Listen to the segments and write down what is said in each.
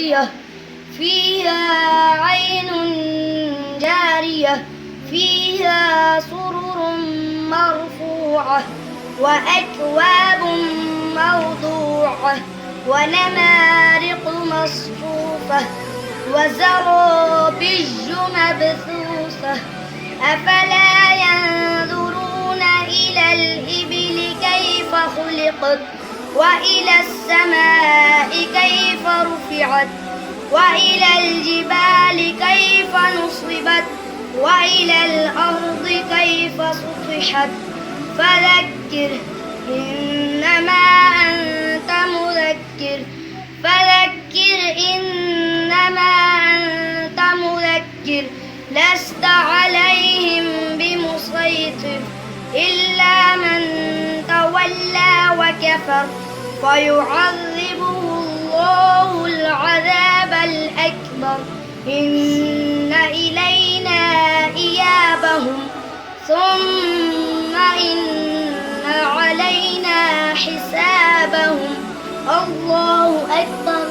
راضية فيها عين جارية فيها سرر مرفوعة وأكواب موضوعة ونمارق مصفوفة وزرابي مبثوثة أفلا ينظرون إلى الإبل كيف خلقت وإلى السماء كيف رفعت وإلى الجبال كيف نصبت وإلى الأرض كيف سطحت فذكر إنما أنت مذكر لست عليهم بمسيطر إلا من تولى وكفر فيعذبه الله العذاب الأكبر إن إلينا إيابهم ثم إن علينا حسابهم الله أكبر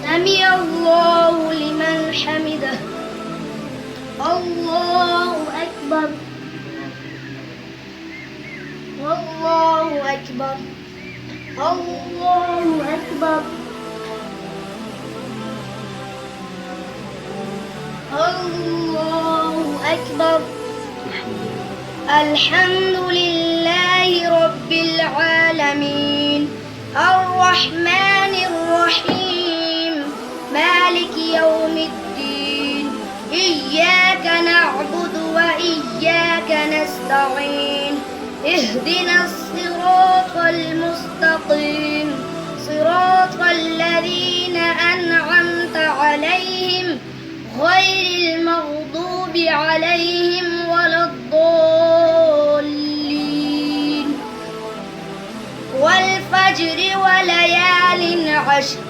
سمع الله لمن حمده الله أكبر الله أكبر الله أكبر الله أكبر الحمد لله رب العالمين الرحمن الرحيم مالك يوم الدين إياك نعبد وإياك نستعين اهدنا الصراط المستقيم صراط الذين أنعمت عليهم غير المغضوب عليهم ولا الضالين والفجر وليال عشر